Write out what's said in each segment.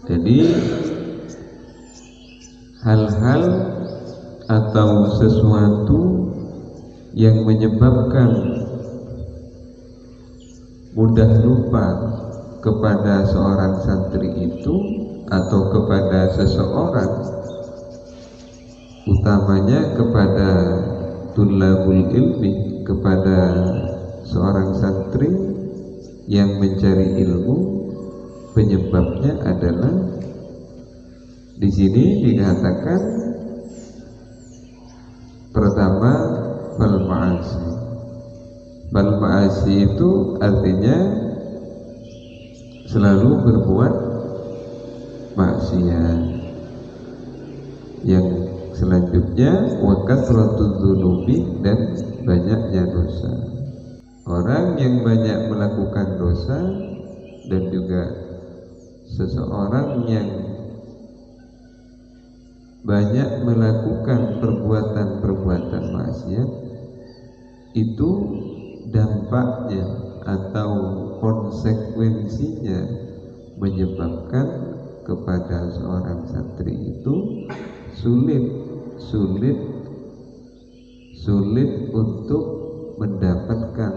Jadi hal-hal atau sesuatu yang menyebabkan mudah lupa kepada seorang santri itu atau kepada seseorang, utamanya kepada tulabul ilmi, kepada seorang santri yang mencari ilmu, penyebabnya adalah di sini dikatakan pertama fal ma'asi. Fal ma'asi itu artinya selalu berbuat maksiat. Yang selanjutnya wa kathratudz dzunubi, dan banyaknya dosa. Orang yang banyak melakukan dosa dan juga seseorang yang banyak melakukan perbuatan-perbuatan maksiat, itu dampaknya atau konsekuensinya menyebabkan kepada seorang santri itu sulit untuk mendapatkan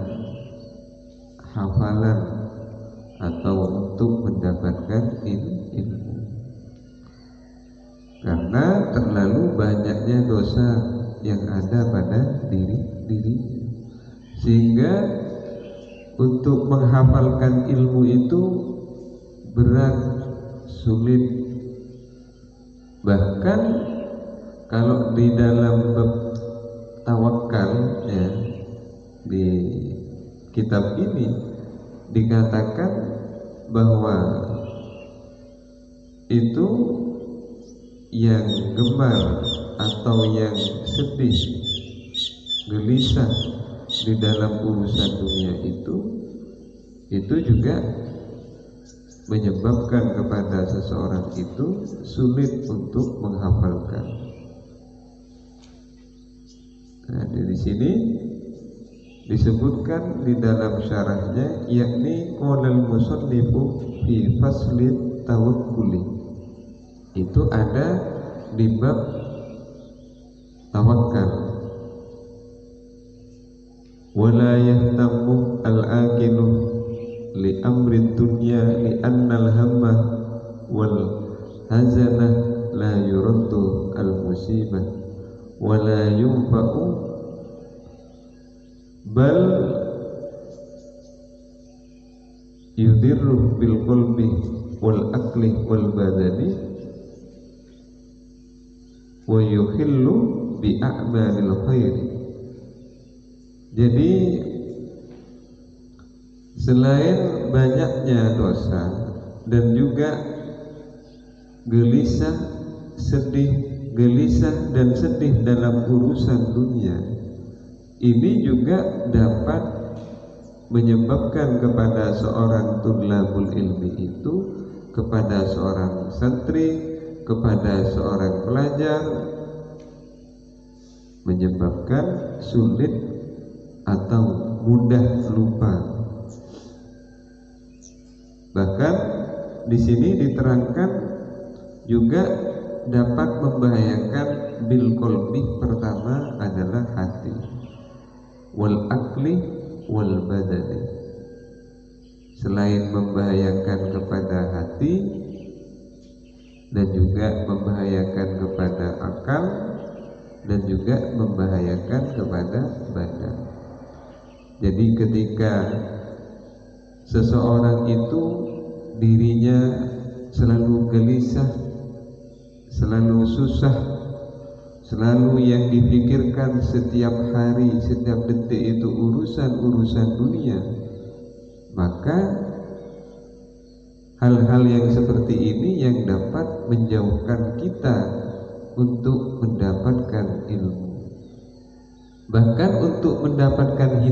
hafalan atau untuk mendapatkan ilmu, karena terlalu banyaknya dosa yang ada pada diri, sehingga untuk menghafalkan ilmu itu berat, sulit. Bahkan kalau di dalam bab tawakal ya, di kitab ini dikatakan bahwa itu yang gemar atau yang sedih, gelisah di dalam urusan dunia itu juga menyebabkan kepada seseorang itu sulit untuk menghafalkan. Nah, di sini disebutkan di dalam syarahnya, yakni qaulal musannifu fi faslit tawakkuli, itu ada di bab tawakal. Wala yahtammu al-aqilu li amri dunya li annal hamma wal hazanah la yuraddu al-musibah wala yunfa'u bal yudirru bil qalbi wal aqli wal badani wa yuhillu bi a'malil khairi. Jadi selain banyaknya dosa dan juga gelisah dan sedih dalam urusan dunia, ini juga dapat menyebabkan kepada seorang tulabul ilmi itu, kepada seorang santri, kepada seorang pelajar, menyebabkan sulit atau mudah lupa. Bahkan di sini diterangkan juga dapat membahayakan bil qalbi, pertama adalah hati, wal akli wal badani. Selain membahayakan kepada hati dan juga membahayakan kepada akal dan juga membahayakan kepada badan. Jadi ketika seseorang itu dirinya selalu gelisah, selalu susah, selalu yang dipikirkan setiap hari, setiap detik itu urusan-urusan dunia, maka hal-hal yang seperti ini yang dapat menjauhkan kita untuk mendapatkan ilmu. Bahkan untuk mendapatkan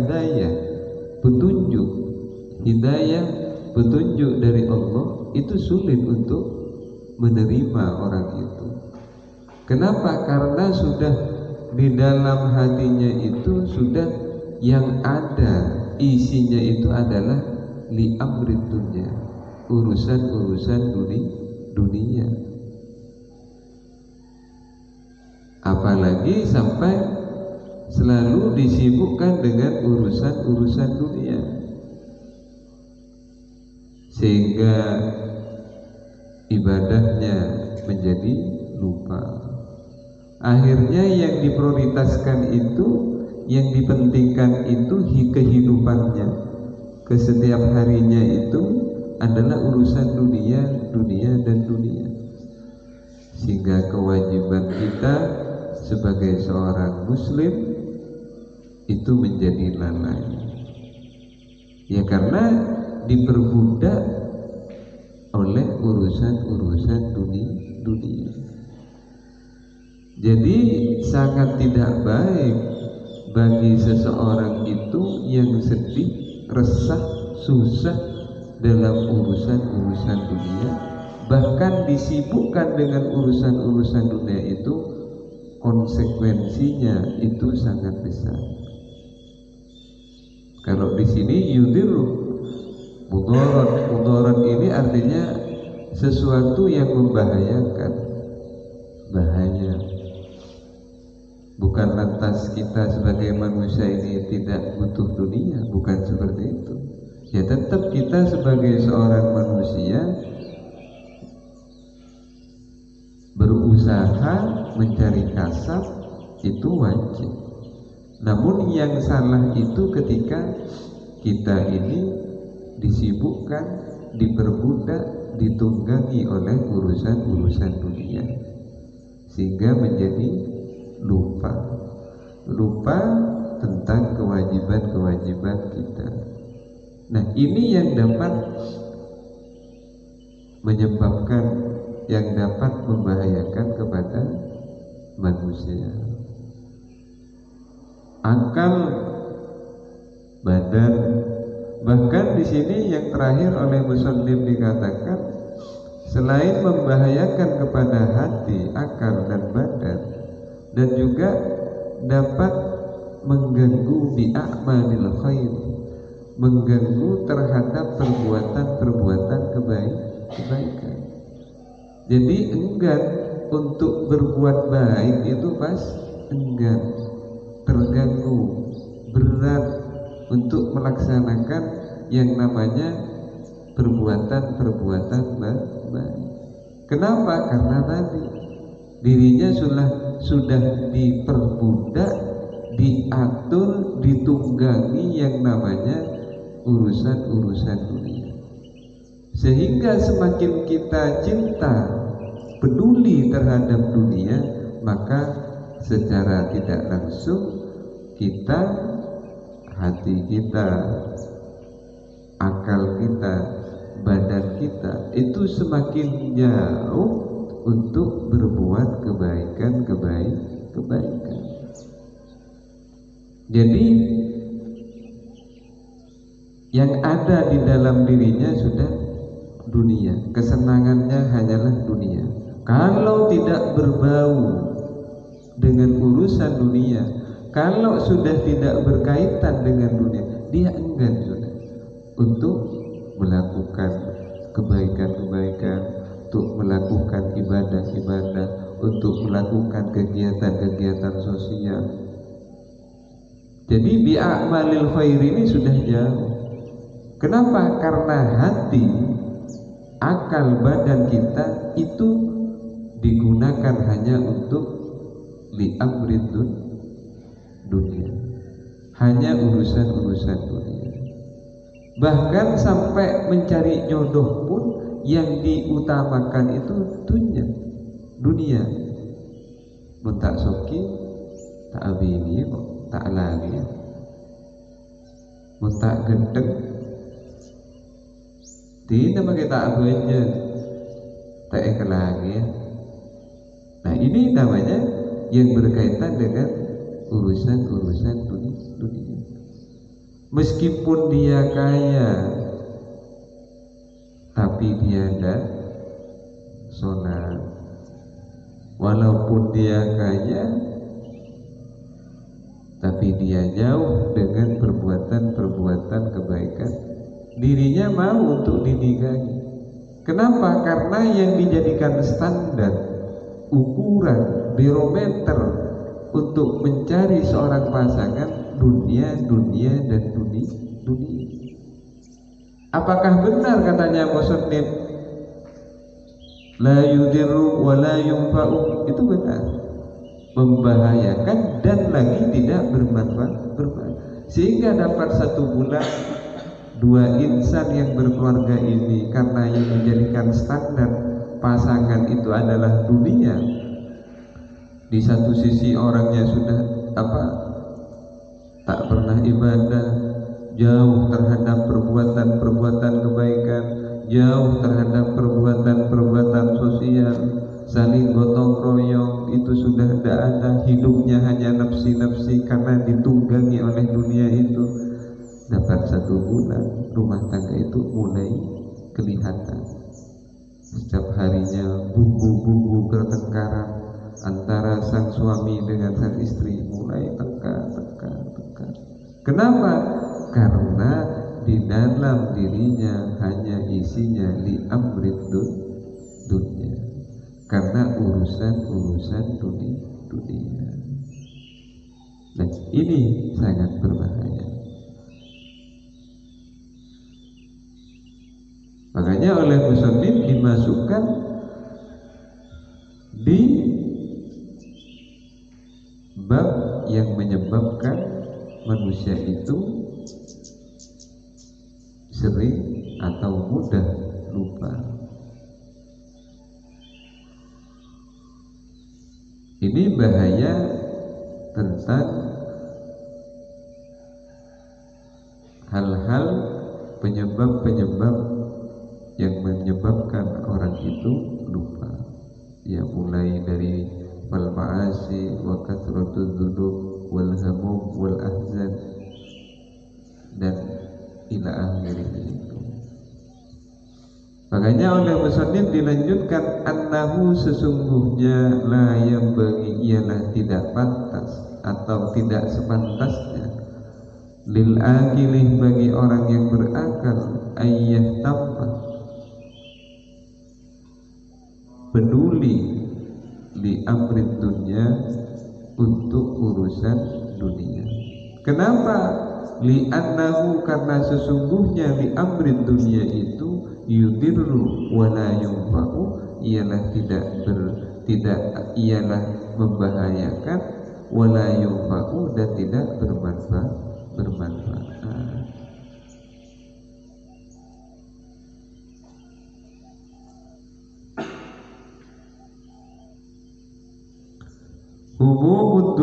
petunjuk dari Allah itu sulit untuk menerima orang itu. Kenapa? Karena sudah di dalam hatinya itu sudah yang ada isinya itu adalah li amrid dunya, urusan dunia. Apalagi sampai selalu disibukkan dengan urusan-urusan dunia, sehingga ibadahnya menjadi lupa. Akhirnya yang diprioritaskan itu, yang dipentingkan itu kehidupannya, ke setiap harinya itu adalah urusan dunia, dunia dan dunia. Sehingga kewajiban kita sebagai seorang muslim itu menjadi lalai. Ya karena diperbudak oleh urusan-urusan dunia. Jadi sangat tidak baik bagi seseorang itu yang sedih, resah, susah dalam urusan-urusan dunia, bahkan disibukkan dengan urusan-urusan dunia itu, konsekuensinya itu sangat besar. Kalau di sini yudiru, mudarat ini artinya sesuatu yang membahayakan, bahaya. Bukan lantas kita sebagai manusia ini tidak butuh dunia, bukan seperti itu. Ya tetap kita sebagai seorang manusia berusaha mencari kasab itu wajib. Namun yang salah itu ketika kita ini disibukkan, diperbudak, ditunggangi oleh urusan-urusan dunia, sehingga menjadi lupa tentang kewajiban-kewajiban kita. Nah, ini yang dapat menyebabkan, yang dapat membahayakan kepada manusia. Akal, badan, bahkan di sini yang terakhir oleh musannif dikatakan, selain membahayakan kepada hati, akal dan badan, dan juga dapat mengganggu bi'a'malil khair, mengganggu terhadap perbuatan-perbuatan kebaikan. Jadi enggan untuk berbuat baik itu pas enggan, terganggu, berat untuk melaksanakan yang namanya perbuatan-perbuatan baik. Kenapa? Karena tadi dirinya sudah diperbudak, diatur, ditunggangi yang namanya urusan-urusan dunia. Sehingga semakin kita cinta, peduli terhadap dunia, maka secara tidak langsung kita, hati kita, akal kita, badan kita itu semakin jauh untuk berbuat kebaikan. Jadi yang ada di dalam dirinya sudah dunia, kesenangannya hanyalah dunia. Kalau tidak berbau dengan urusan dunia, kalau sudah tidak berkaitan dengan dunia, dia enggan sudah untuk melakukan kebaikan, untuk melakukan ibadah, untuk melakukan kegiatan-kegiatan sosial. Jadi bi'a'malil khair ini sudah jauh. Kenapa? Karena hati, akal, badan kita itu digunakan hanya untuk li'amrid dunia, hanya urusan-urusan dunia. Bahkan sampai mencari jodoh pun yang diutamakan itu dunia. Muntak soki, tak abini kok, tak lagi. Muntak gendeng, tidak pakai tak aja, tak lagi. Nah ini namanya yang berkaitan dengan urusan-urusan dunia. Meskipun dia kaya, tapi dia tidak sholat. Walaupun dia kaya, tapi dia jauh dengan perbuatan-perbuatan kebaikan. Dirinya mau untuk dinikahi, Kenapa? Karena yang dijadikan standar, ukuran, barometer untuk mencari seorang pasangan dunia, dan dunia. Apakah benar katanya musannif la yudiru wa la yunfa'u? Itu benar, membahayakan dan lagi tidak bermanfaat. Sehingga dapat 1 bulan 2 insan yang berkeluarga ini karena yang menjadikan standar pasangan itu adalah dunia. Di satu sisi orangnya sudah tak pernah ibadah, jauh terhadap perbuatan kebaikan, jauh terhadap perbuatan sosial, saling gotong royong, itu sudah tidak ada. Hidupnya hanya nafsi-nafsi karena ditunggangi oleh dunia itu. Dapat 1 bulan rumah tangga itu mulai kelihatan. Setiap harinya bumbu-bumbu pertengkaran antara sang suami dengan sang istri mulai tengkar. Kenapa? Karena di dalam dirinya hanya isinya li amrid dunia, karena urusan dunia. Nah, ini sangat berbahaya. Makanya oleh musannif dimasukkan di bab yang menyebabkan manusia itu sering atau mudah lupa. Ini bahaya tentang hal-hal penyebab yang menyebabkan orang itu lupa. Ya, mulai dari wal ma'asi wa kathratudz dzunub wal hamum wal ahzan dan ila akhirih itu. Makanya oleh musannif dilanjutkan annahu sesungguhnya la yang bagi ialah tidak pantas atau tidak sepantasnya lil akilih bagi orang yang berakal ayyah tamah peduli li amrid dunia untuk urusan dunia. Kenapa? Li annahu karena sesungguhnya li amrid dunia itu yudirru wa la yunfa'u ialah ialah membahayakan wa la yunfa'u dan tidak bermanfaat. Umumud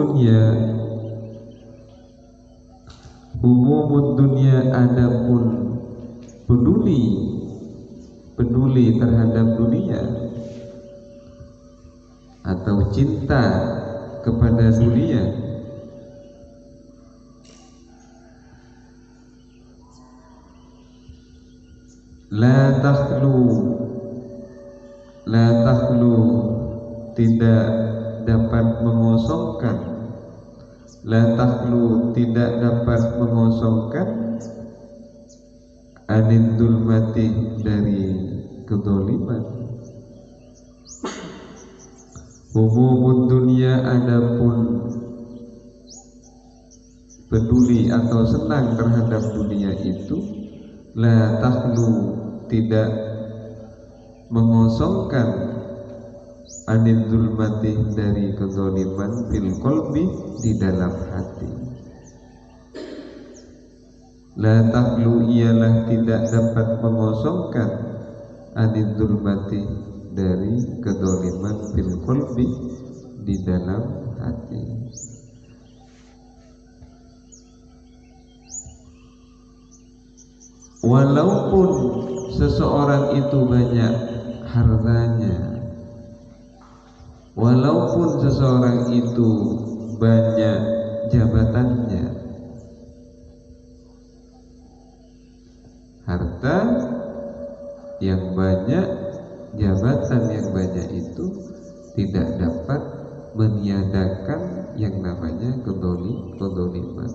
dunia adapun peduli terhadap dunia atau cinta kepada dunia la takhlu tidak dapat mengosongkan, la takhlu tidak dapat mengosongkan anid dulmati dari kedoliman. Umumud dunia adapun peduli atau senang terhadap dunia itu la takhlu tidak mengosongkan anid zulmati dari kezaliman fil qalbi di dalam hati. La takhlu ialah tidak dapat mengosongkan anid zulmati dari kezaliman fil qalbi di dalam hati. Walaupun seseorang itu banyak hartanya, walaupun seseorang itu banyak jabatannya, harta yang banyak, jabatan yang banyak itu tidak dapat meniadakan yang namanya kedoliman.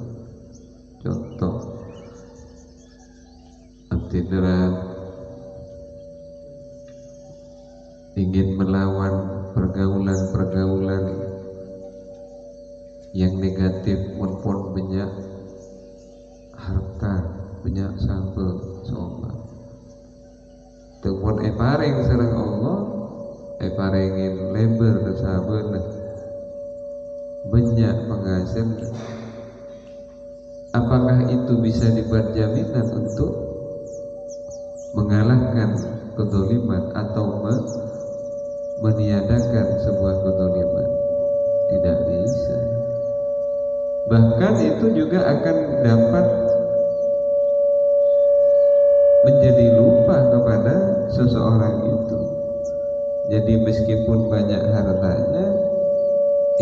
Contoh, antidra ingin melawan pergaulan-pergaulan yang negatif, pun banyak harta, banyak sambel, sopa. Tepun paring sareng Allah, paringin lebar kesabaran, banyak penghasil. Apakah itu bisa dibuat jaminan untuk mengalahkan kezaliman atau meniadakan sebuah kezaliman? Tidak bisa. Bahkan itu juga akan dapat menjadi lupa kepada seseorang itu. Jadi meskipun banyak hartanya,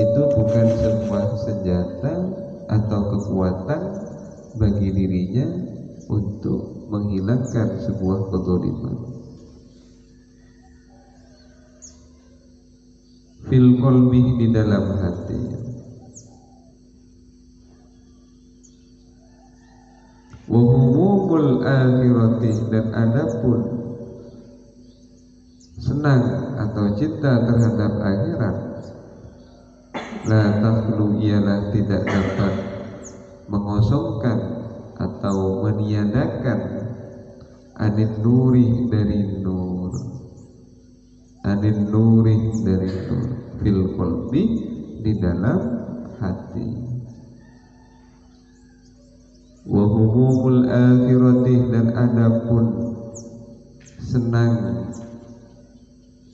itu bukan sebuah senjata atau kekuatan bagi dirinya untuk menghilangkan sebuah kezaliman. Fil qalbi, di dalam hati. Wa humumul akhirati, dan adapun senang atau cinta terhadap akhirat, la takhlu, ialah tidak dapat mengosongkan atau meniadakan anit nuri, dari nur, anit nuri, dari nur, fil qalbi, di dalam hati. Wa humumul akhirati, dan adapun senang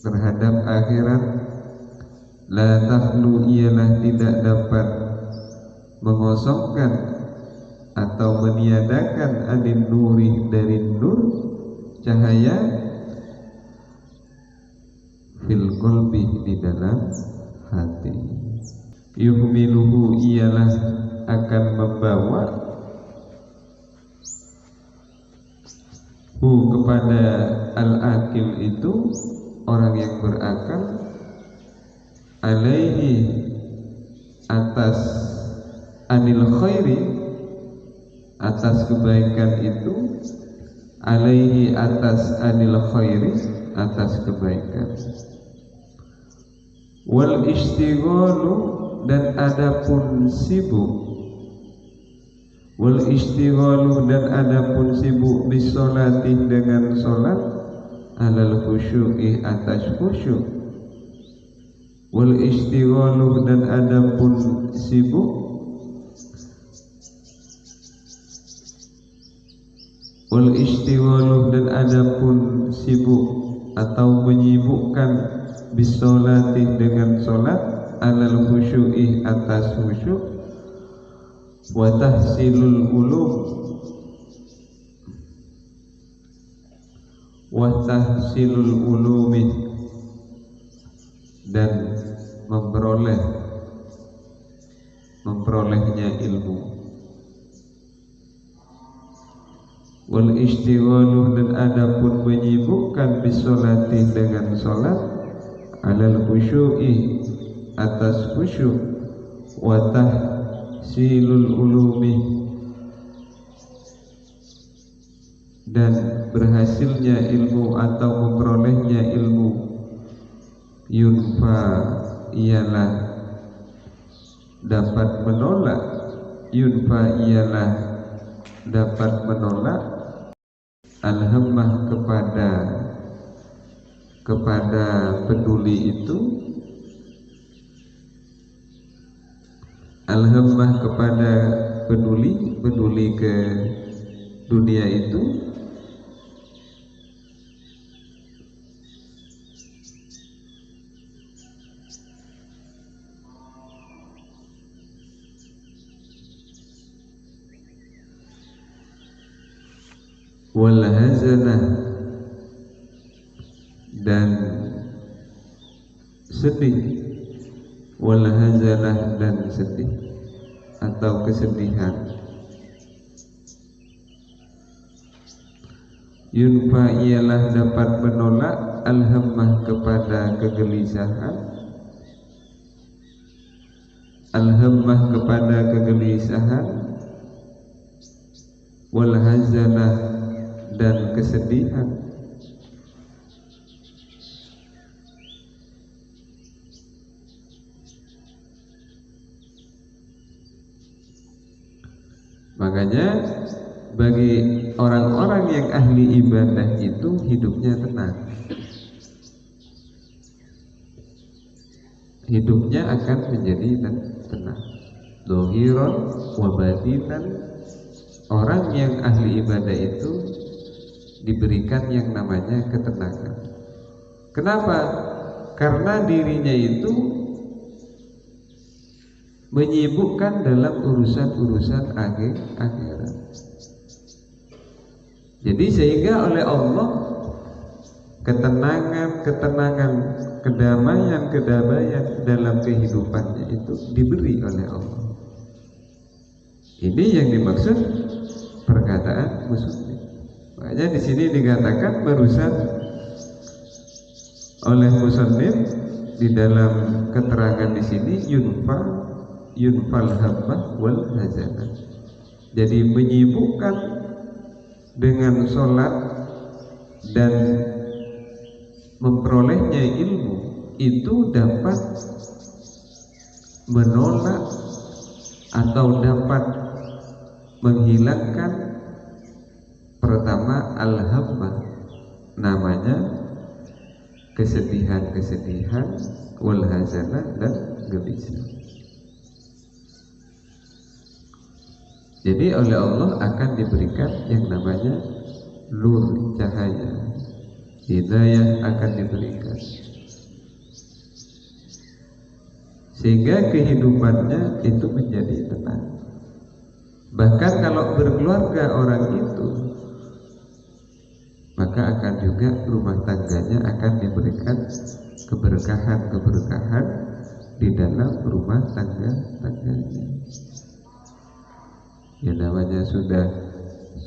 terhadap akhirat, la takhlu, ialah tidak dapat mengosongkan atau meniadakan anin nuri, dari nur, cahaya, fil qalbi, di dalam hati. Yuhmiluhu, ialah akan membawa hu, kepada al-akil itu, orang yang berakal, alaihi, atas anil khairi, atas kebaikan itu, alaihi, atas anil khairi, atas kebaikan. Wal istighalu, dan adapun sibuk, wal istighalu, dan adapun sibuk, bisolati, dengan solat, alal khusyu'i, atas khusyuk. Wal istighalu, dan adapun sibuk, wal istighalu, dan adapun sibuk atau menyibukkan, bisolati, dengan solat, alal khusyu'i, atas khusyuk. Wa tahsilul ulum, wa tahsilul ulumi, dan memperolehnya ilmu. Wal istighalu, dan adapun menyibukkan, bisolati, dengan solat, alal khusyu'i, atas khusyuk. Wa tahsilul ulumi, dan berhasilnya ilmu atau memperolehnya ilmu. Yunfa, ialah dapat menolak, yunfa, ialah dapat menolak, al-hammah, kepada peduli itu, al-hammah, kepada peduli ke dunia itu, wal hazanah, dan sedih, wal hazanah, dan sedih atau kesedihan. Yunfa, ialah dapat menolak, al-hammah, kepada kegelisahan, al-hammah, kepada kegelisahan, wal hazanah, dan kesedihan. Makanya bagi orang-orang yang ahli ibadah itu hidupnya tenang, hidupnya akan menjadi tenang. Dohiron wa batinan, orang yang ahli ibadah itu diberikan yang namanya ketenangan. Kenapa? Karena dirinya itu menyibukkan dalam urusan-urusan akhirat. Jadi sehingga oleh Allah ketenangan, kedamaian dalam kehidupannya itu diberi oleh Allah. Ini yang dimaksud perkataan muslim. Makanya di sini dikatakan barusan oleh musannif di dalam keterangan di sini yunfal habbah wal hazanah. Jadi menyibukkan dengan sholat dan memperolehnya ilmu itu dapat menolak atau dapat menghilangkan pertama al-hammah, namanya kesedihan wal hazanah dan gelisah. Jadi oleh Allah akan diberikan yang namanya nur, cahaya, hidayah akan diberikan, sehingga kehidupannya itu menjadi tenang. Bahkan kalau berkeluarga orang itu, maka akan juga rumah tangganya akan diberikan keberkahan di dalam rumah tangganya. Ya namanya sudah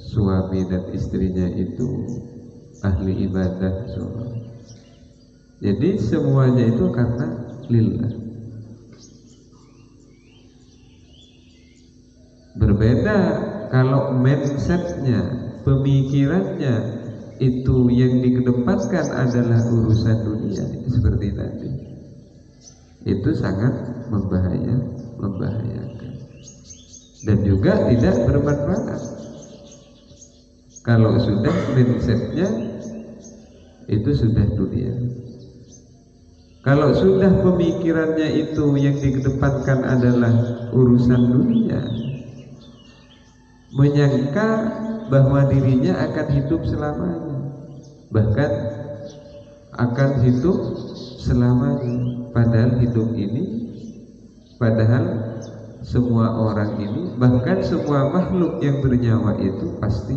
suami dan istrinya itu ahli ibadah semua. Jadi semuanya itu karena lillah. Berbeda kalau mindsetnya, pemikirannya itu yang dikedepankan adalah urusan dunia seperti tadi, itu sangat membahayakan dan juga tidak bermanfaat. Kalau sudah mindsetnya itu sudah dunia, kalau sudah pemikirannya itu yang dikedepankan adalah urusan dunia, menyangka bahwa dirinya akan hidup selamanya, bahkan akan hidup selamanya. Padahal semua orang ini, bahkan semua makhluk yang bernyawa itu pasti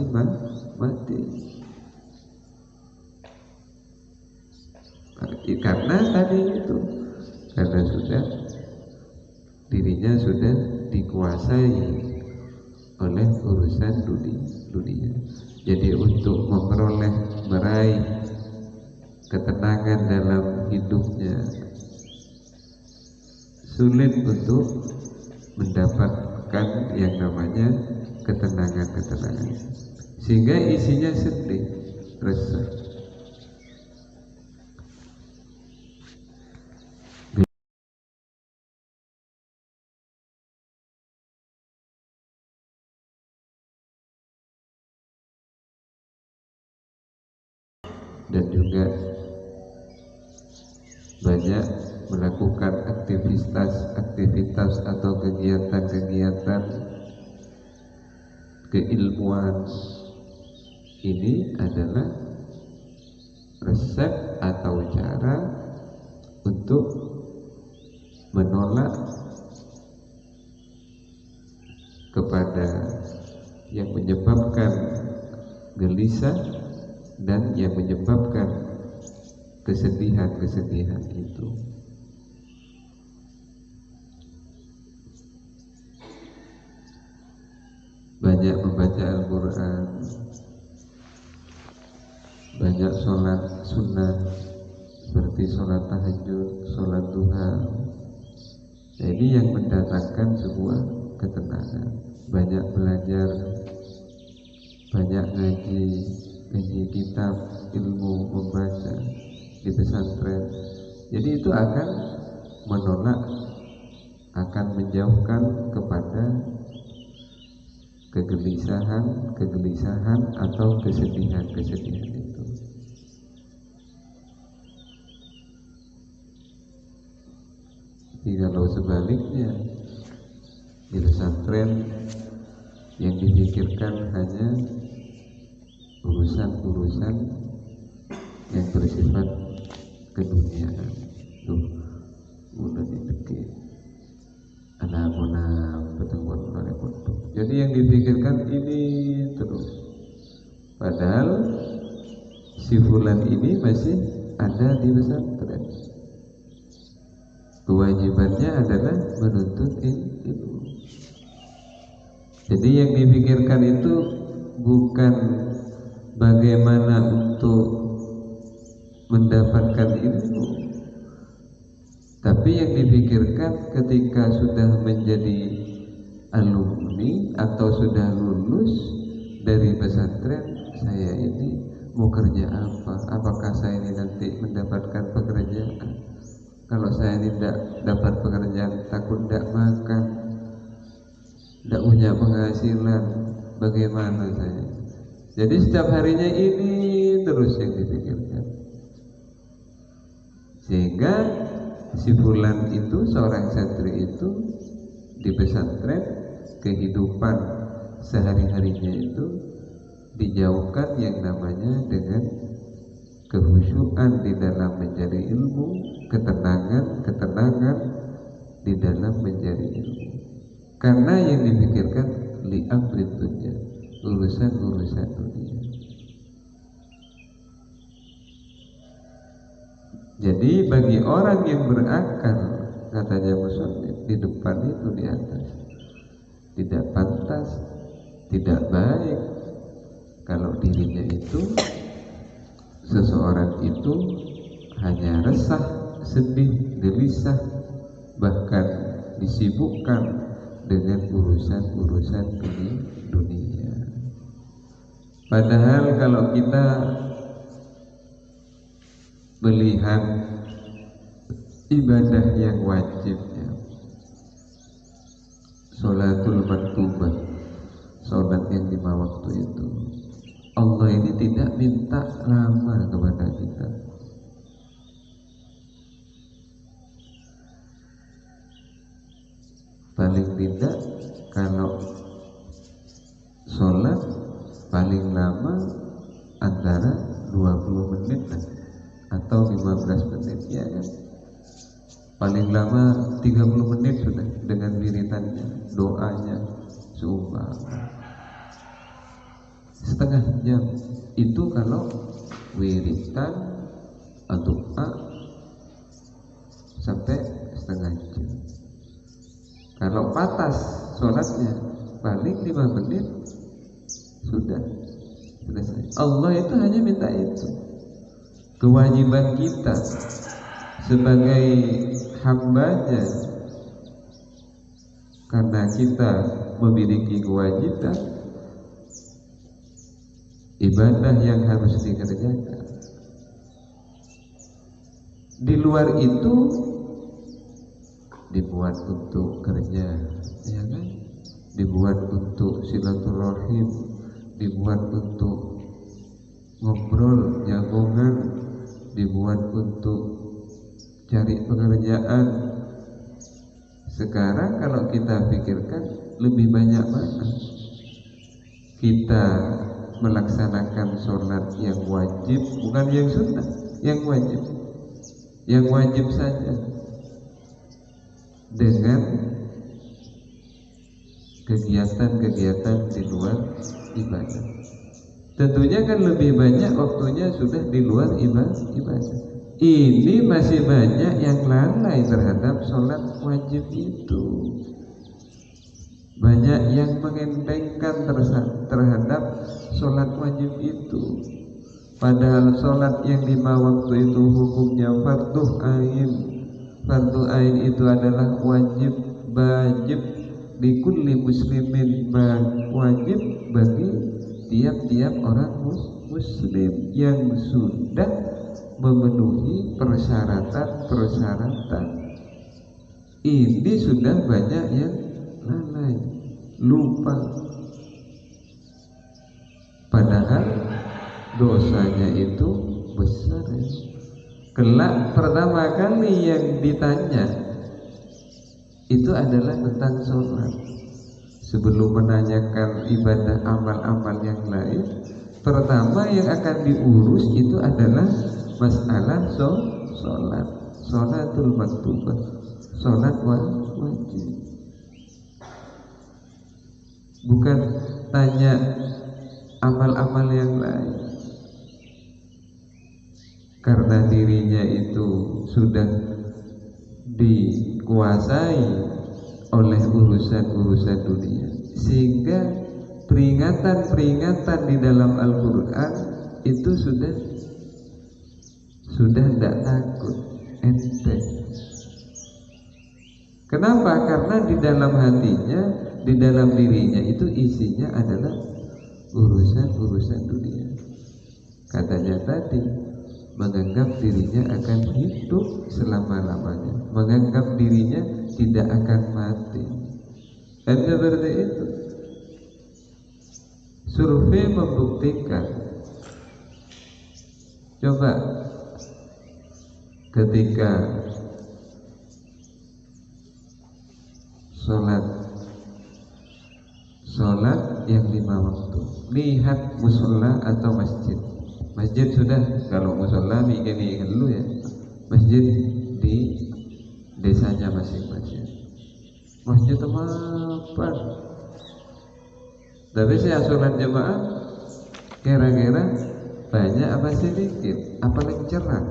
mati. Karena tadi itu, karena dirinya sudah dikuasai oleh urusan dunia. Jadi untuk meraih ketenangan dalam hidupnya, sulit untuk mendapatkan yang namanya ketenangan, sehingga isinya sedih, resah. Dan juga banyak melakukan aktivitas atau kegiatan keilmuan. Ini adalah resep atau cara untuk menolak kepada yang menyebabkan gelisah dan yang menyebabkan kesedihan itu. Banyak membaca Al-Quran, banyak sholat sunnah seperti sholat tahajud, sholat duha. Nah, ini yang mendatangkan sebuah ketenangan. Banyak belajar, banyak ngaji kitab, ilmu, membaca di pesantren. Jadi itu akan menolak, akan menjauhkan kepada kegelisahan atau kesedihan itu. Jadi kalau sebaliknya di pesantren yang dipikirkan hanya urusan-urusan yang bersifat keduniaan, tuh udah dipikir anak-anak pertemuan itu. Jadi yang dipikirkan ini terus, padahal si fulan ini masih ada di pesantren. Kewajibannya adalah menuntut ilmu. Jadi yang dipikirkan itu bukan bagaimana untuk mendapatkan ilmu, tapi yang dipikirkan ketika sudah menjadi alumni atau sudah lulus dari pesantren, saya ini mau kerja apa? Apakah saya ini nanti mendapatkan pekerjaan? Kalau saya tidak dapat pekerjaan, takut tidak makan, tidak punya penghasilan, bagaimana saya? Jadi setiap harinya ini terus yang dipikirkan. Sehingga si fulan itu, seorang santri itu di pesantren, kehidupan sehari-harinya itu dijauhkan yang namanya dengan kehusyuan di dalam mencari ilmu, ketenangan di dalam mencari ilmu. Karena yang dipikirkan li amrin dunya, urusan-urusan dunia. Jadi bagi orang yang berakal, katanya musannif, di depan itu di atas, tidak pantas, tidak baik kalau dirinya itu, seseorang itu hanya resah, sedih, gelisah, bahkan disibukkan dengan urusan-urusan dunia. Padahal kalau kita melihat ibadah yang wajibnya, sholatul maktubah, sholat yang 5 waktu itu, Allah ini tidak minta lama kepada kita. Paling tidak kalau sholat paling lama antara 20 menit atau 15 menit, ya kan? Paling lama 30 menit sudah dengan wiritannya, doanya seumpama. Setengah jam itu kalau wiritan atau sampai setengah jam. Kalau patas sholatnya paling 5 menit sudah selesai. Allah itu hanya minta itu. Kewajiban kita sebagai hambanya, karena kita memiliki kewajiban ibadah yang harus dikerjakan. Di luar itu dibuat untuk kerja, ya kan? Dibuat untuk silaturahim, dibuat untuk ngobrol, jagongan, dibuat untuk cari pekerjaan. Sekarang kalau kita pikirkan, lebih banyak mana kita melaksanakan sholat yang wajib, bukan yang sunnah, yang wajib saja, dengan kegiatan-kegiatan di luar ibadah. Tentunya kan lebih banyak waktunya sudah di luar ibadah. Ini masih banyak yang lalai terhadap sholat wajib itu. Banyak yang mengentengkan terhadap sholat wajib itu. Padahal sholat yang 5 waktu itu hukumnya fardu ain. Fardu ain itu adalah wajib di kulli muslimin, wajib bagi tiap-tiap orang muslim yang sudah memenuhi persyaratan. Ini sudah banyak yang lalai, lupa. padahal dosanya itu besar ya. Kelak pertama kali yang ditanya itu adalah tentang sholat. Sebelum menanyakan ibadah amal-amal yang lain, pertama yang akan diurus itu adalah masalah sholat, sholatul maktubah, sholat wajib. Bukan tanya amal-amal yang lain, karena dirinya itu sudah dikuasai oleh urusan-urusan dunia, sehingga peringatan-peringatan di dalam Al-Quran itu sudah tidak takut, enteng. Kenapa? Karena di dalam hatinya, di dalam dirinya itu isinya adalah urusan-urusan dunia. Katanya tadi, menganggap dirinya akan hidup selama-lamanya, menganggap dirinya tidak akan mati. Dan seperti itu. Survei membuktikan. Coba ketika sholat yang 5 waktu, lihat musola atau masjid. Masjid sudah, kalau musola mikir dulu ya, masjid di desanya masing-masing. Masjid apa? Tapi saya sholat jemaah kira-kira banyak apa sedikit? Apa yang cerah?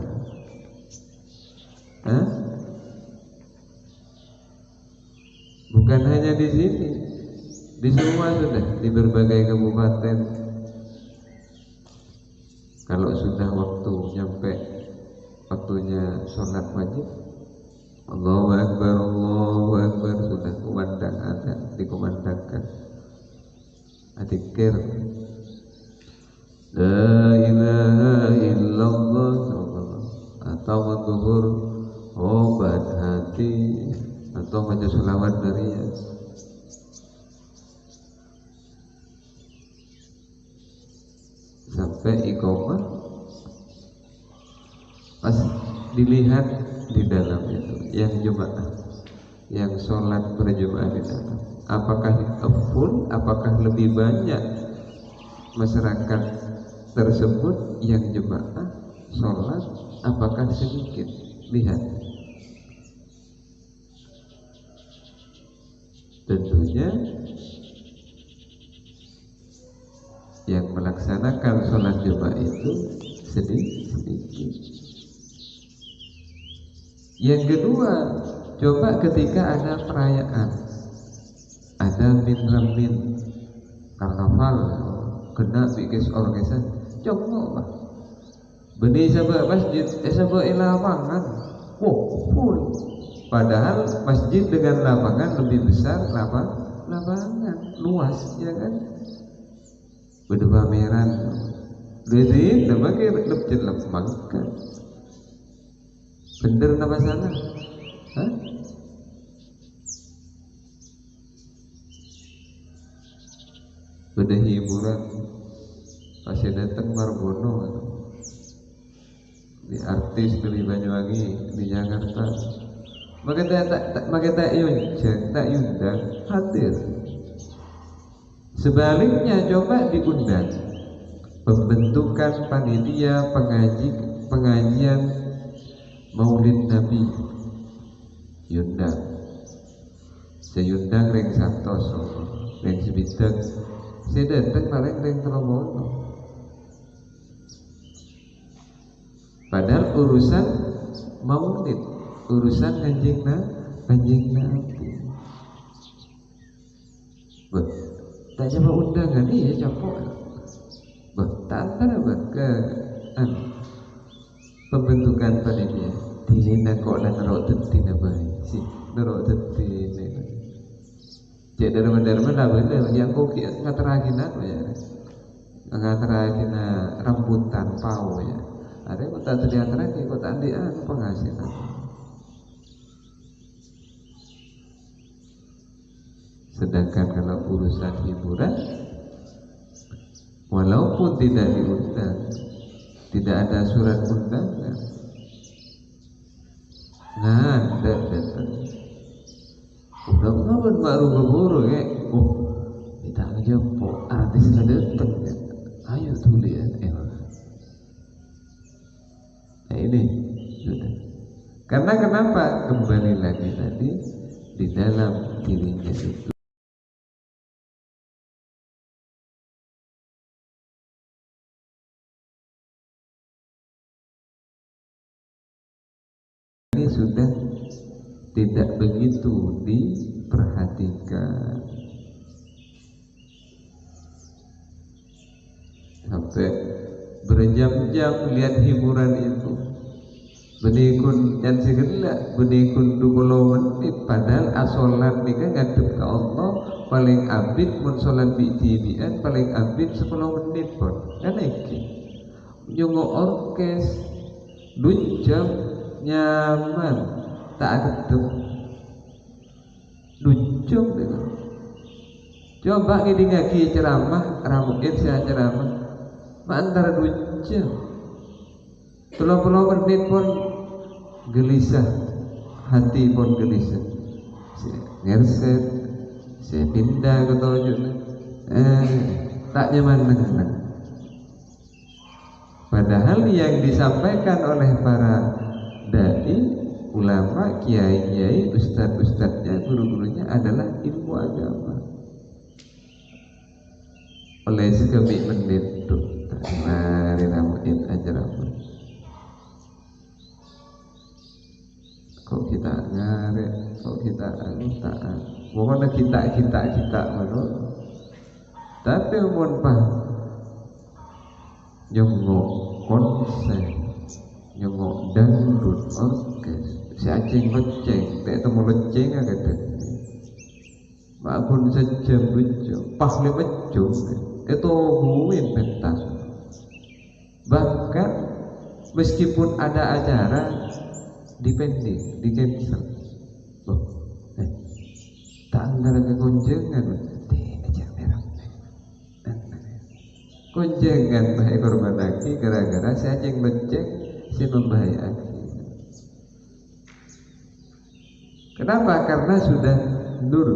Bukan hanya di sini, di semua sudah, di berbagai kabupaten. Kalau sudah nyampe waktunya sholat wajib, Allahu Akbar, sudah kumandang adzan, dikumandangkan. Adzikir La ilaha illallah atau mengukur obat hati atau baca sholawat dariyah. Sampai iqamah, pas dilihat di dalam itu yang jemaah, yang sholat berjemaah di dalam, apakah full, apakah lebih banyak masyarakat tersebut yang jemaah sholat, apakah sedikit? Lihat, tentunya yang melaksanakan sholat jemaah itu sedikit. Yang kedua, coba ketika ada perayaan, ada min karnaval, kena bikin orkesan, coba lah benih sabak masjid, sabak lapangan, full. Padahal masjid dengan lapangan lebih besar, lapangan luas, ya kan? Berdua meran, jadi nama kita lebih lemangkan. Bener nama sana? Beda hiburan, pasti datang Margono, di artis dari Banyuwangi, di Jakarta. Maka tak yundang hadir. Sebaliknya coba diundang pembentukan panitia pengajian Maulid Nabi, yundang. Saya ring Santoso, ring Sebidak. Saya datang paling ring Tromono. Padahal urusan Maulid, urusan kanjeng Nabi. Tak coba undangan, iya capok. Tak antara ke pembentukan panitia. Dilina kok dan nerok tetin apa sih? Nerok tetin. Cek darma-darma lah bener. Yang kau ngateragin apa ya? Ngateragin rambutan pau ya. Ada yang tak terlihat lagi, kau tak ada penghasilan. Sedangkan kalau urusan hiburan, walaupun tidak diundang, tidak ada surat undangan, nggak datang. Udah kapan baru keburu ya? Oh, kita ngejemput artis nggak datang ya? Ayo tulis ya. Nah ini sudah. Karena kenapa? Kembali lagi tadi di dalam dirinya itu. Ini sudah tidak begitu diperhatikan, sampai berjam-jam lihat hiburan itu, benikun dan segala benikun 20 menit, padahal asolat nikah ngadep ke Allah paling abid mun solat bijian paling abid 10 menit pun kan iki nyungo orkes 2 jam nyaman tak adem 2 jam dengan coba ngidi ngaki ceramah ramuin saya ceramah antara 2 jam 30 menit pun gelisah, hati pun gelisah. Saya ngerset, saya pindah ke tojuk, tak nyaman dengan. Padahal yang disampaikan oleh para dai, ulama, kiai-kiai, ustadz-ustadznya, guru-gurunya adalah ilmu agama. Oleh sekali menit tuh, mari ramuin aja ramuin. Kok kita ngarek, kok kita taat, pokoknya kita menurut. Tapi umur pah nyongok konser, nyongok dangdut orkes, si acing leceng, tak temu leceng agak tak. Maupun sejam 2 jam, pas 5 jam, itu huwin pentas. Bahkan meskipun ada acara dipending, di cancel. Loh, tak antara kekunjungan, aja merah. Kunjungan bahaya korban lagi gara-gara si acing becek, si membahayakan. Kenapa? Karena sudah nur,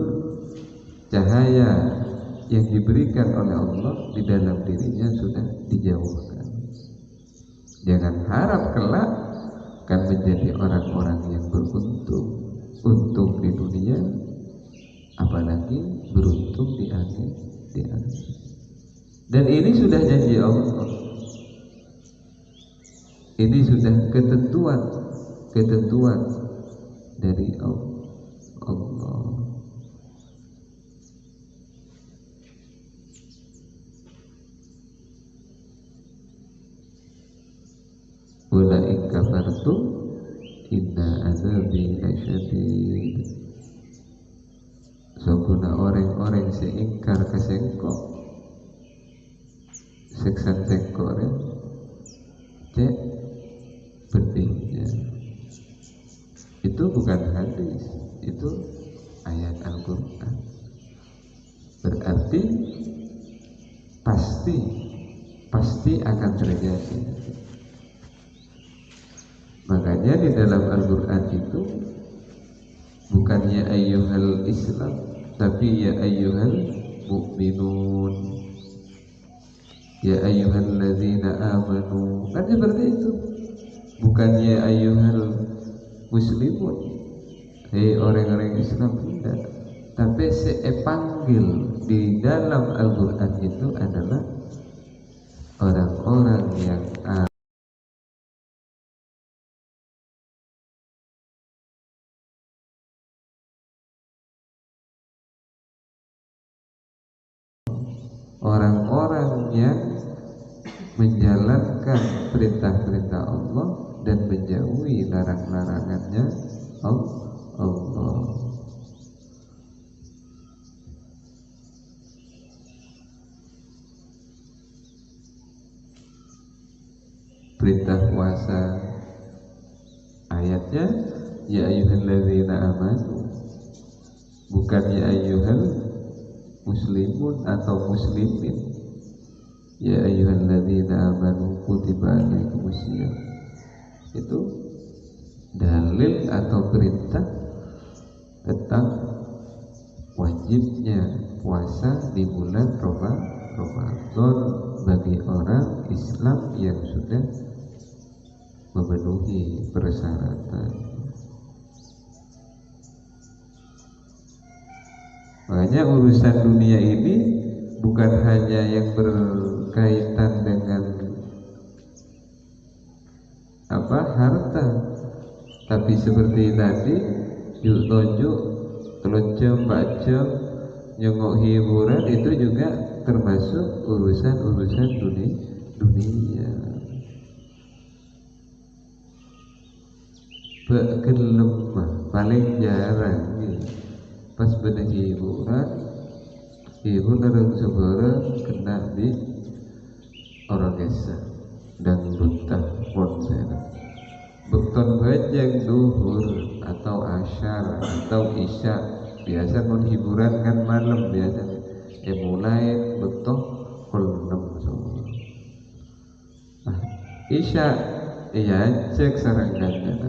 cahaya yang diberikan oleh Allah di dalam dirinya sudah dijauhkan. Jangan harap kelak akan menjadi orang-orang yang beruntung, untung di dunia, apalagi beruntung di akhir. Dan ini sudah janji Allah. Ini sudah ketentuan dari Allah. Ulaika kafartu inna azabi lasyadid. Sokuna orang-orang seingkar kesengkok seksan tengkore cek pedihnya. Itu bukan hadis, itu ayat Al-Quran. Berarti pasti akan terjadi. Makanya di dalam Al-Quran itu bukan ya ayyuhal Islam, tapi ya ayyuhal mu'minun, ya ayyuhal ladzina amanu, kan seperti itu. Bukan ya ayyuhal muslimun, hei orang-orang Islam, tidak. Tapi panggil di dalam Al-Quran itu adalah orang-orang yang orang-orang yang menjalankan perintah-perintah Allah dan menjauhi larang-larangannya Allah. Perintah puasa ayatnya ya ayyuhalladzina amanu, bukan ya ayyuhal muslimun atau muslimin. ya ayyuhalladzina amanu kutiba alaikumusiyam. Itu dalil atau perintah tentang wajibnya puasa di bulan Ramadan bagi orang Islam yang sudah memenuhi persyaratan. Makanya urusan dunia ini bukan hanya yang berkaitan dengan harta, tapi seperti tadi yuk tonjuk 3 jam 4 jam nyengok hiburan itu juga termasuk urusan dunia. Bekelemah paling jarang nih pas bener hiburan orang segera kena di orang desa dan buta konser beton bajang duhur atau asyar atau isya. Biasa mau hiburan kan malam biasa mulai beton kolom semua isya cek sarangannya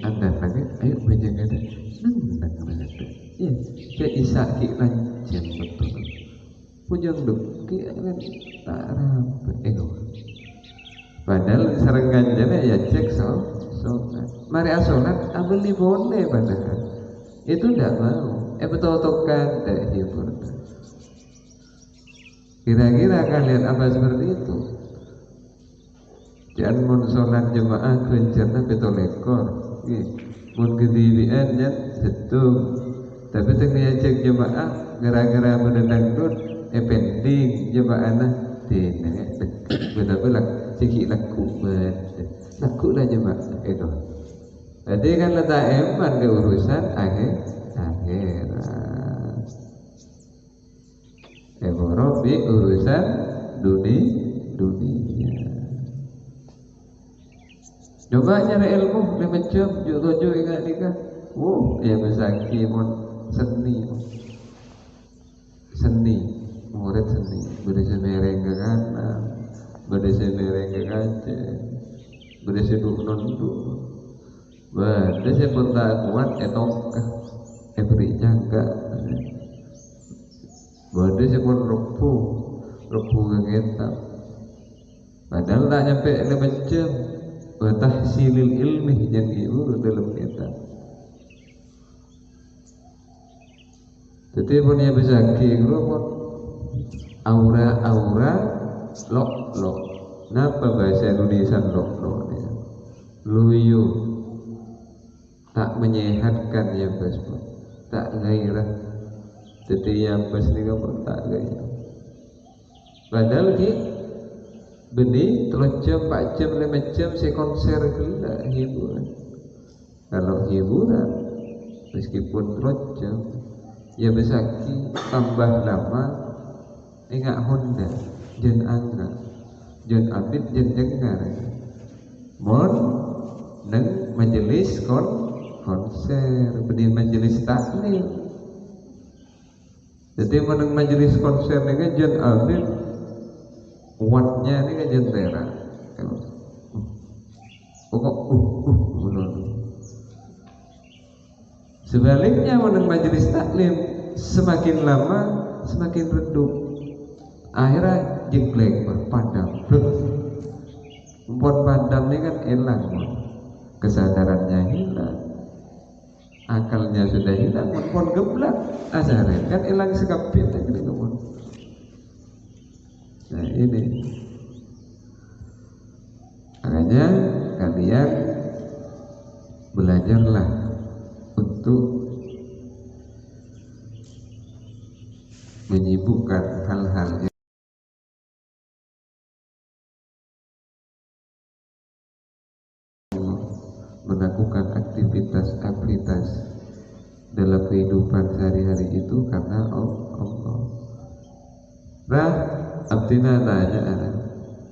anda lagi ayo bajang ada nendang banget cek isya ki lancen betul pujang duki kan tak rapi padahal sarangannya ya cek sholat mari asolat beli boleh padahal itu tidak mau betul-betul tak hibur. Kira-kira kalian apa seperti itu? Jangan mun sholat jemaah kencerna betul ekor mun kedibian ya setung tapi tengah cek jemaah gara-gara menendang pending jemaah tidak betul-betul cekik laku lah jemaah itu. Jadi kan letak eman ke urusan akhirat. Di urusan dunia. Coba nyari ilmu 5 jam, 7 ingat nikah. Ya besaki mon seni, murid seni, berisi mereng ke kanan, berisi mereng ke kanan, berisi nunduk. Berarti saya pun tak kuat etongkah berinya enggak. Berarti saya pun repu kegetam. Padahal tak nyampe 5 jam. Bertahsilil ilmi yang ibu dalam kita. Jadi punya bisa kira aura lok. Napa bahasa Indonesia lok ni? Luyu. Tak menyehatkan ya bos, tak gairah. Jadi yang bos ni kamu tak gairah. Padahal benih 3 jam, 4 jam, 5 jam saya konser gila hiburan. Kalau hiburan meskipun 3 jam, ya besaki tambah lama. Ingat Honda, jen angga, jen abid, jen jengar. Mon neng majelis konser, benih majelis taklim. Jadi meneng majelis konser ni kan jen abid, wattnya ni kan jen tera. Pokok sebaliknya meneng majelis taklim semakin lama semakin redup. Akhirnya jeglek padam. Empon padam ni kan hilang, kesadarannya hilang. Akalnya sudah hilang, pun geblak, ajaran kan hilang sekapit gitu kan. Nah ini, makanya kalian belajarlah untuk menyibukkan hal-hal yang melakukan aktivitas dalam kehidupan sehari-hari itu karena Allah. Nah, abdina nanya,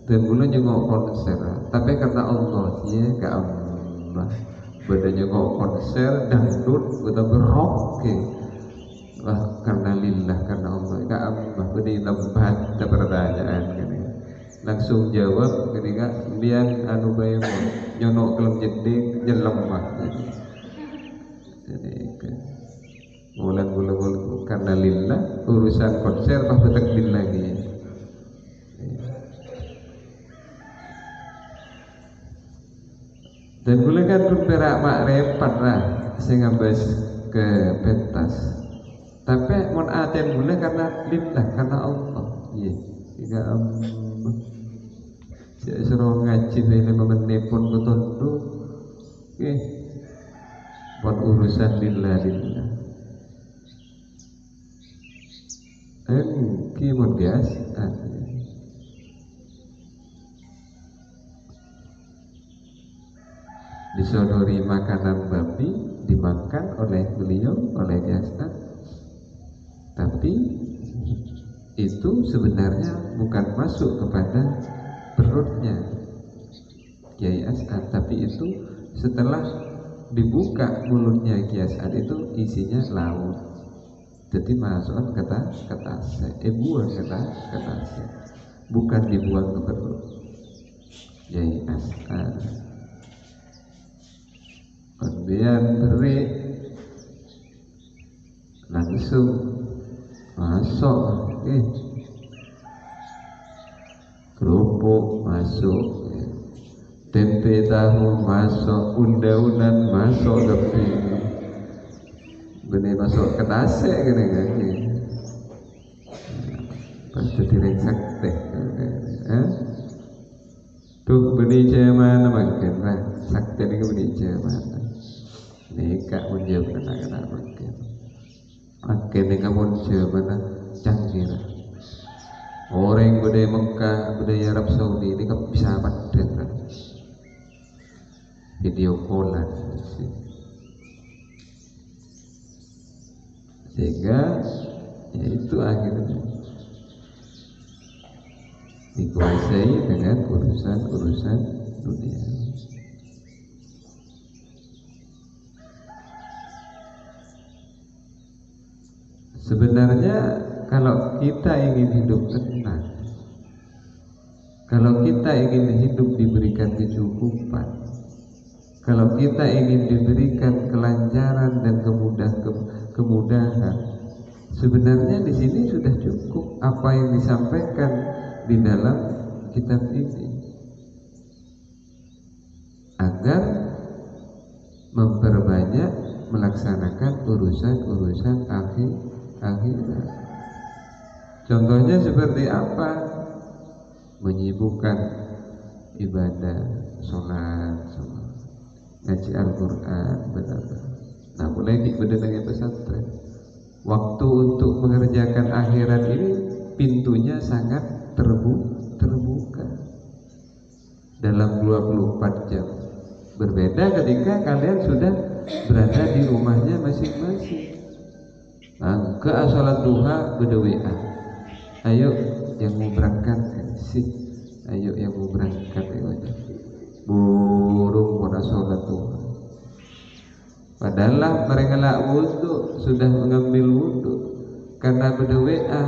dan mulai nyengok konser, tapi karena Allah, ya ke Allah. Beda nyengok konser dangdut, beda berrock, wah karena lillah, karena Allah. Kak ambah beri lembat pertanyaan kan. Langsung jawab ketika biar anu bae nyonok kelem jeding jelem mah. Jadi bulan karena lillah, urusan konser mah betekbir lagi. Dan boleh kan berperak mak repot lah sehingga bas ke pentas. Tapi mon aten boleh karena lillah, karena Allah. Iya, jika saya suruh ngaji dari 5 menit pun betul-betul, oke, buat urusan lillah. Kimo biasa. Disodori makanan babi dimakan oleh beliau, oleh biasa. Tapi itu sebenarnya bukan masuk kepada perutnya Kiai As'ad, tapi itu setelah dibuka mulutnya Kiai As'ad itu isinya laut. Jadi masukkan ke tas, buang ke tas, bukan dibuang ke perut. Kiai As'ad kemudian beri langsung masuk, kerupuk masuk, tempe tahu masuk, undang-undang masuk, tapi benih masuk ke nasi gini kan, pasti direngsak teh, tuh benih mana makan lah, sakti ni benih mana. Nekak menjawab kena makin. Makin ni kamu menjawab mana canggih lah. Orang budaya Mekah, budaya Arab Saudi ini kan bisa padat lah. Video callan, sehingga ya itu akhirnya dikuasai dengan urusan dunia. Sebenarnya kalau kita ingin hidup tenang, kalau kita ingin hidup diberikan kecukupan, kalau kita ingin diberikan kelancaran dan kemudahan, sebenarnya di sini sudah cukup apa yang disampaikan di dalam kitab ini, agar memperbanyak melaksanakan urusan akhirat. Contohnya seperti apa? Menyibukkan ibadah, sholat, ngaji Al-Quran, benar-benar. Nah, mulai dengan pesantren. Waktu untuk mengerjakan akhirat ini pintunya sangat terbuka dalam 24 jam. Berbeda ketika kalian sudah berada di rumahnya masing-masing. Nah, ke sholat duha berdoa. Ayo yang mau berangkat sih, ayo yang mau berangkat aja. Burung pada sholat duha. Padahal mereka lah wudhu, sudah mengambil wudhu karena berdoa.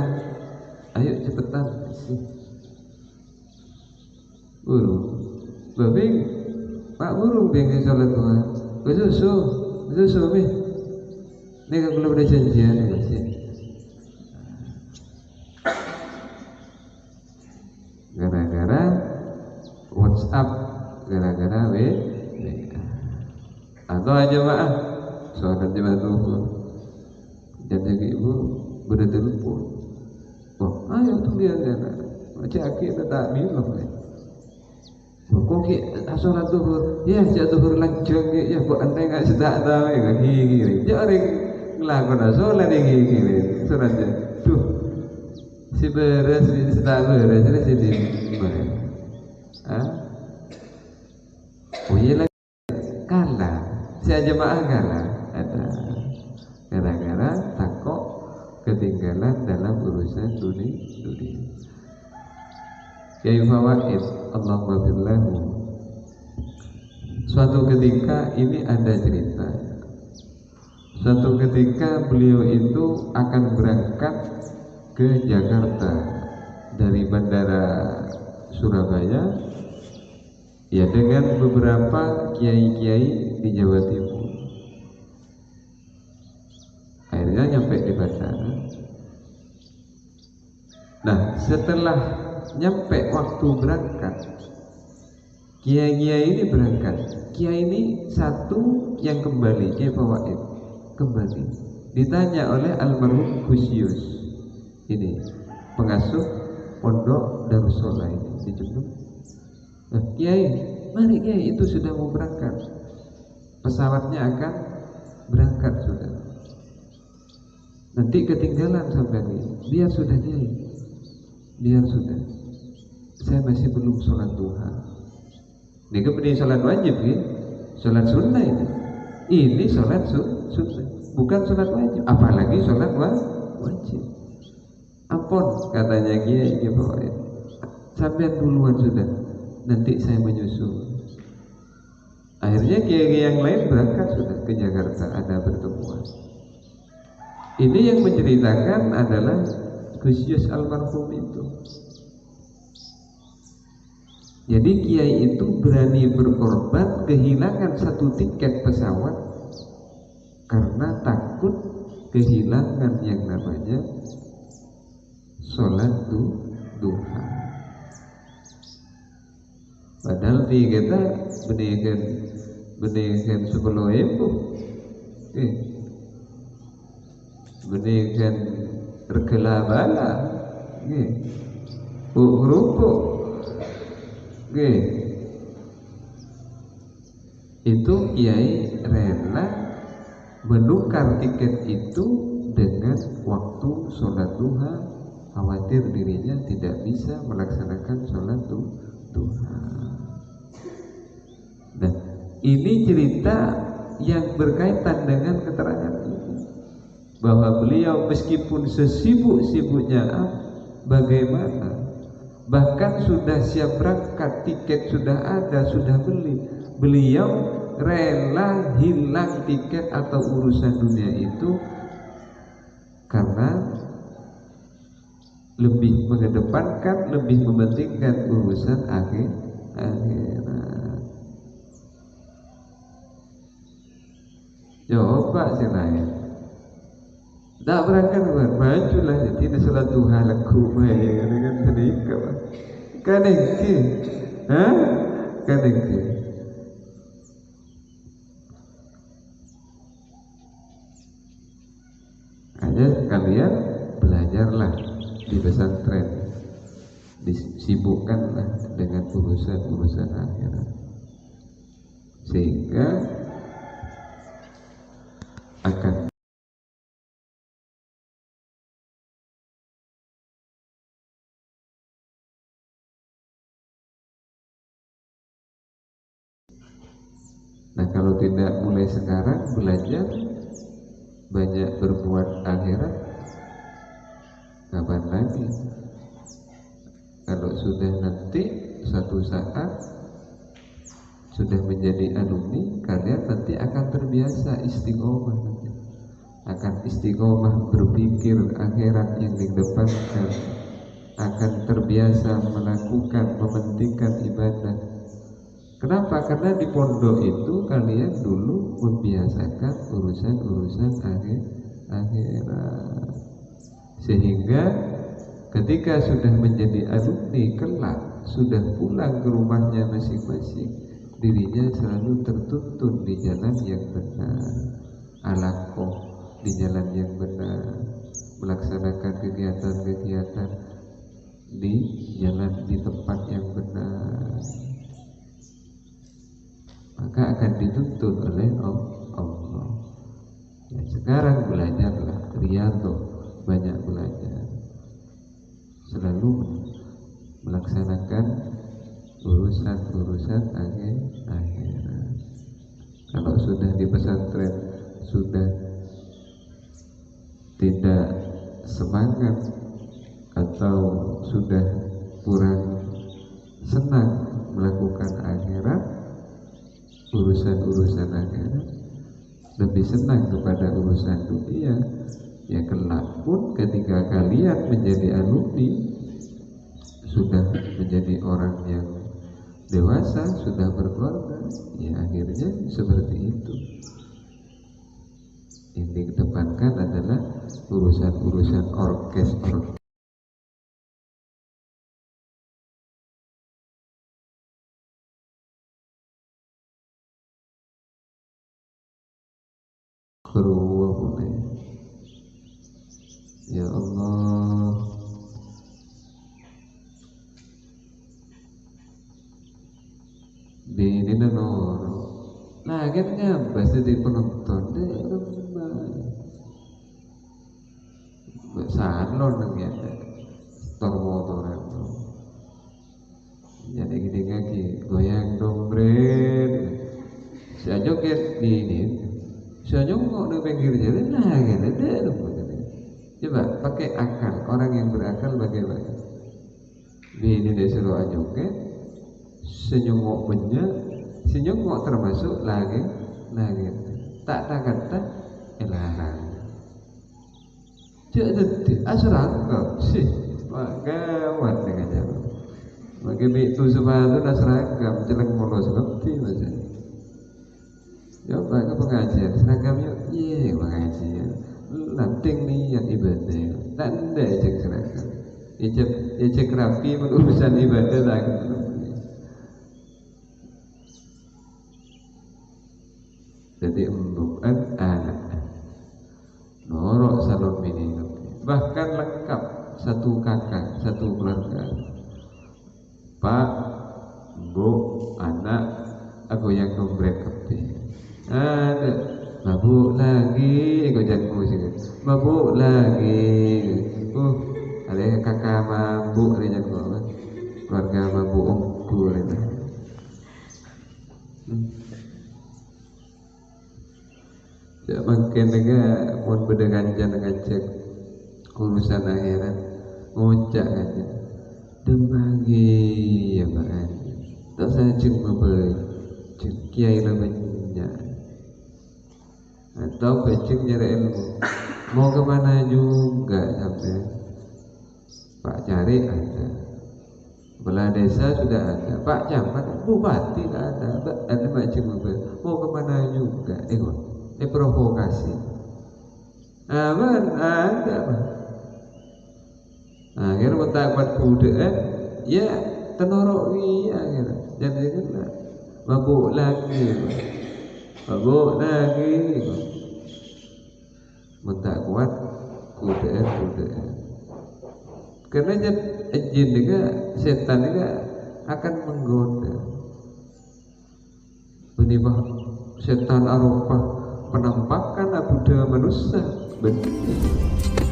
Ayo cepetan sih. Burung, babing, Pak burung pengen sholat duha. Susu nih. Ini kan belum ada janjian ya Mas ya. Gara-gara WhatsApp, gara-gara WA. Atau aja maaf, sholat jemaah zuhur. Jangan ibu bertelepon. Wah, ayo tuh dia kan. Macam kita tak bilang ya. Kok sholat zuhur, ya zuhur lanjut ya. Kok anda nggak sedang tahu ya gini. Jangan ngelakukan sholat yang gini. Sholatnya, tuh si beres si sedang beres ini si dimana? Oh iya lagi kalah. Si jemaah kalah ada gara-gara takut ketinggalan dalam urusan dunia. Kiai Fawaid Allahumma billahu. Suatu ketika ini ada cerita. Suatu ketika beliau itu akan berangkat ke Jakarta dari bandara Surabaya, ya, dengan beberapa kiai-kiai di Jawa Timur. Akhirnya nyampe di bandara. Nah, setelah nyampe waktu berangkat, kiai-kiai ini berangkat. Kiai ini satu yang kembali, Kiai Fawaid kembali. Ditanya oleh almarhum Gusius, ini pengasuh pondok Darussolah ini di Jember. Nah, Kiai, mari Kiai, itu sudah mau berangkat. Pesawatnya akan berangkat sudah. Nanti ketinggalan sampai ini. Biar sudah Kiai, biar sudah. Saya masih belum sholat duha. Ini kemudian sholat wajib, ya? Sholat sunnah ini. Ini sholat sunnah, bukan sholat wajib. Apalagi sholat wajib. Ampun, katanya Kiai Fawaid, sampai duluan sudah, nanti saya menyusul. Akhirnya kiai yang lain berangkat sudah ke Jakarta, ada pertemuan. Ini yang menceritakan adalah Gusius almarhum itu. Jadi kiai itu berani berkorban kehilangan satu tiket pesawat karena takut kehilangan yang namanya sholat duha. Padahal di kita benih 10.000, benih regala bala, kerupuk, itu kiai rela menukar tiket itu dengan waktu sholat duha, khawatir dirinya tidak bisa melaksanakan sholat duha. Nah, ini cerita yang berkaitan dengan keterangan ini, bahwa beliau meskipun sesibuk-sibuknya bagaimana, bahkan sudah siap berangkat, tiket sudah ada, sudah beli, beliau rela hilang tiket atau urusan dunia itu karena lebih mengedepankan, lebih mementingkan urusan akhirat. Coba sih lain, tak berangkat majulah, jadi sholat duha laku main dengan sedikit, kadengki, kadengki. Aja kalian belajarlah di pesantren, disibukkanlah dengan urusan akhirat, sehingga akan kalau tidak mulai sekarang belajar banyak berbuat akhirat, kapan lagi? Kalau sudah nanti suatu saat sudah menjadi alumni, kalian nanti akan terbiasa istiqomah, akan istiqomah berpikir akhirat yang didepankan, akan terbiasa melakukan, mementingkan ibadah. Kenapa? Karena di pondok itu kalian dulu membiasakan urusan akhirat, sehingga ketika sudah menjadi alumni kelak, sudah pulang ke rumahnya masing-masing, dirinya selalu tertuntun di jalan yang benar, alaqoh, di jalan yang benar, melaksanakan kegiatan-kegiatan di jalan, di tempat yang benar, maka akan dituntun oleh Allah. Ya, sekarang belajarlah riyadhah, banyak belajar, selalu melaksanakan urusan akhirat. Kalau sudah di pesantren sudah tidak semangat atau sudah kurang senang melakukan akhirat, urusan akhirat, lebih senang kepada urusan dunia. Ya kelak pun ketika kalian menjadi alumni, sudah menjadi orang yang dewasa, sudah berkeluarga, ya akhirnya seperti itu. Yang dikedepankan adalah urusan-urusan orkes. Keruah boleh. Ya Allah, di ini noro. Nah, kan ngabas di penonton deh, salon nang ya, tor motoran. Jadi gini kaki, goyang dombret. Saya joget di ini, saya jongkok di pinggir jalan, nah gitu deh. Coba pakai akal, orang yang berakal bagaimana? Di ini dia suruh joget, senyumok termasuk lagi, tak kata larang. Jadi asragam sih, gawat dengan jalan. Bagi itu sepatu seragam, jelek polos lebih macam. Coba ke pengajian, seragamnya, iya pengajian. Lanting niat ibadah, tak ada cek seragam. Cek rapi urusan ibadah lagi. Jadi untuk anak norok salon ini, bahkan lengkap satu kakak, satu keluarga. Pak, Bu, anak, aku yang dombret kepi. Ada, mabuk lagi, aku jangan musik. Mabuk lagi. Ada kakak mabuk, ada jangan keluarga mabuk ongku, ada. Ya makin juga mau berdenganjan dengan cek urusan akhirat, ngocak aja. Dembagi ya Pak, tak saja membeli kiai namanya atau becek nyari ilmu, mau kemana juga sampai Pak cari ada, belah desa sudah ada, Pak camat, bupati ada becek membeli, mau kemana juga, provokasi, aman ada Pak. Akhirnya mendapat budaya, ya tenorok iya gitu. Jadi kan mabuk lagi, gitu. Mentak kuat budaya. Karena jin juga, setan juga akan menggoda. Menimah setan arwah penampakan Buddha manusia benar.